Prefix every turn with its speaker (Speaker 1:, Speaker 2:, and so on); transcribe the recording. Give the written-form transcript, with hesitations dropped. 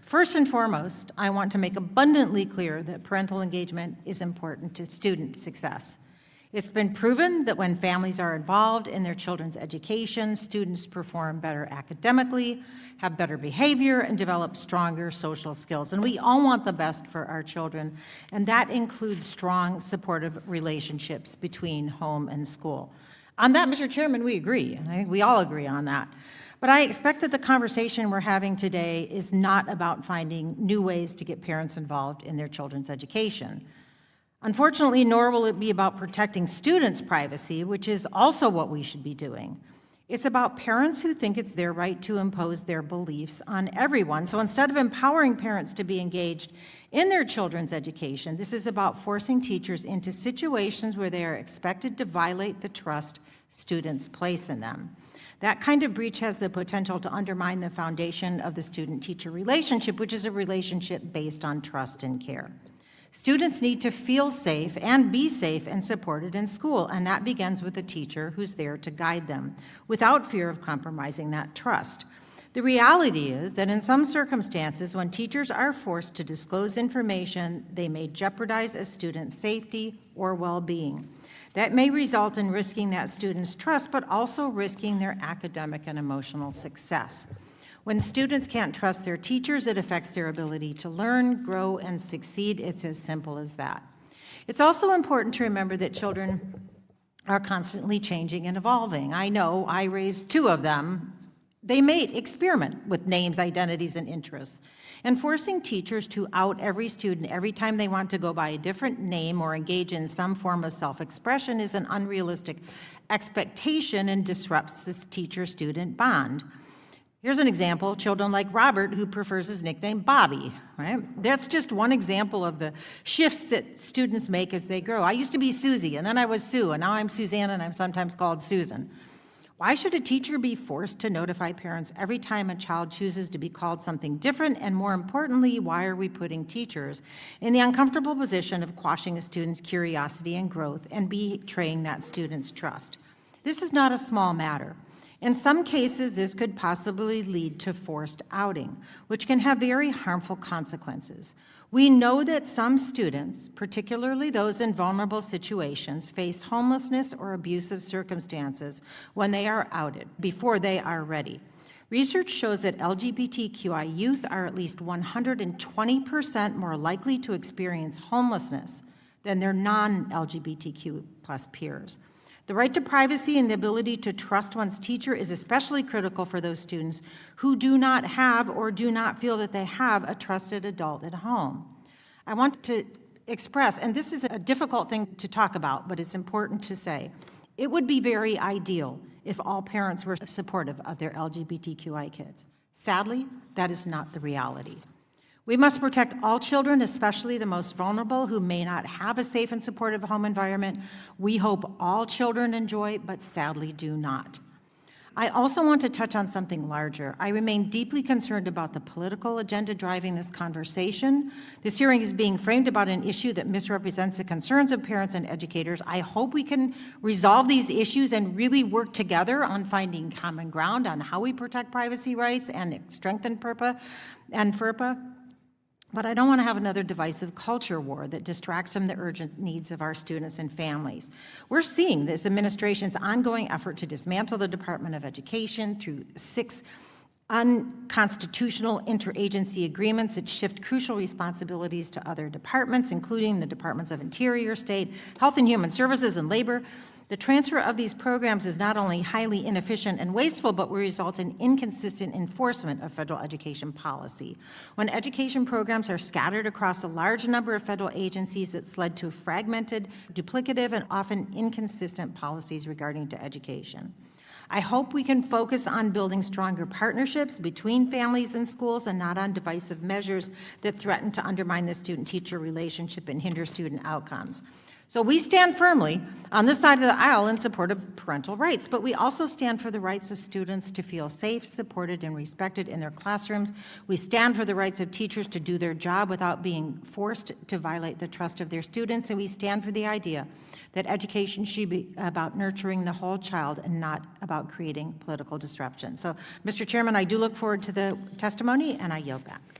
Speaker 1: First and foremost, I want to make abundantly clear that parental engagement is important to student success. It's been proven that when families are involved in their children's education, students perform better academically, have better behavior, and develop stronger social skills. And we all want the best for our children, and that includes strong, supportive relationships between home and school. On that, Mr. Chairman, we agree, and I think we all agree on that. But I expect that the conversation we're having today is not about finding new ways to get parents involved in their children's education. Unfortunately, nor will it be about protecting students' privacy, which is also what we should be doing. It's about parents who think it's their right to impose their beliefs on everyone. So instead of empowering parents to be engaged in their children's education, this is about forcing teachers into situations where they are expected to violate the trust students place in them. That kind of breach has the potential to undermine the foundation of the student-teacher relationship, which is a relationship based on trust and care. Students need to feel safe and be safe and supported in school, and that begins with a teacher who's there to guide them without fear of compromising that trust. The reality is that in some circumstances, when teachers are forced to disclose information, they may jeopardize a student's safety or well-being. That may result in risking that student's trust, but also risking their academic and emotional success. When students can't trust their teachers, it affects their ability to learn, grow, and succeed. It's as simple as that. It's also important to remember that children are constantly changing and evolving. I know I raised two of them. They may experiment with names, identities, and interests. And forcing teachers to out every student every time they want to go by a different name or engage in some form of self-expression is an unrealistic expectation and disrupts this teacher-student bond. Here's an example, children like Robert, who prefers his nickname Bobby, right? That's just one example of the shifts that students make as they grow. I used to be Susie, and then I was Sue, and now I'm Suzanne, and I'm sometimes called Susan. Why should a teacher be forced to notify parents every time a child chooses to be called something different? And more importantly, why are we putting teachers in the uncomfortable position of quashing a student's curiosity and growth and betraying that student's trust? This is not a small matter. In some cases, this could possibly lead to forced outing, which can have very harmful consequences. We know that some students, particularly those in vulnerable situations, face homelessness or abusive circumstances when they are outed, before they are ready. Research shows that LGBTQI youth are at least 120% more likely to experience homelessness than their non-LGBTQ+ peers. The right to privacy and the ability to trust one's teacher is especially critical for those students who do not have or do not feel that they have a trusted adult at home. I want to express, and this is a difficult thing to talk about, but it's important to say, it would be very ideal if all parents were supportive of their LGBTQI kids. Sadly, that is not the reality. We must protect all children, especially the most vulnerable who may not have a safe and supportive home environment. We hope all children enjoy, but sadly do not. I also want to touch on something larger. I remain deeply concerned about the political agenda driving this conversation. This hearing is being framed about an issue that misrepresents the concerns of parents and educators. I hope we can resolve these issues and really work together on finding common ground on how we protect privacy rights and strengthen PURPA and FERPA. But I don't want to have another divisive culture war that distracts from the urgent needs of our students and families. We're seeing this administration's ongoing effort to dismantle the Department of Education through 6 unconstitutional interagency agreements that shift crucial responsibilities to other departments, including the Departments of Interior, State, Health and Human Services, and Labor. The transfer of these programs is not only highly inefficient and wasteful, but will result in inconsistent enforcement of federal education policy. When education programs are scattered across a large number of federal agencies, it's led to fragmented, duplicative, and often inconsistent policies regarding to education. I hope we can focus on building stronger partnerships between families and schools and not on divisive measures that threaten to undermine the student-teacher relationship and hinder student outcomes. So we stand firmly on this side of the aisle in support of parental rights, but we also stand for the rights of students to feel safe, supported, and respected in their classrooms. We stand for the rights of teachers to do their job without being forced to violate the trust of their students, and we stand for the idea that education should be about nurturing the whole child and not about creating political disruption. So, Mr. Chairman, I do look forward to the testimony, and I yield back.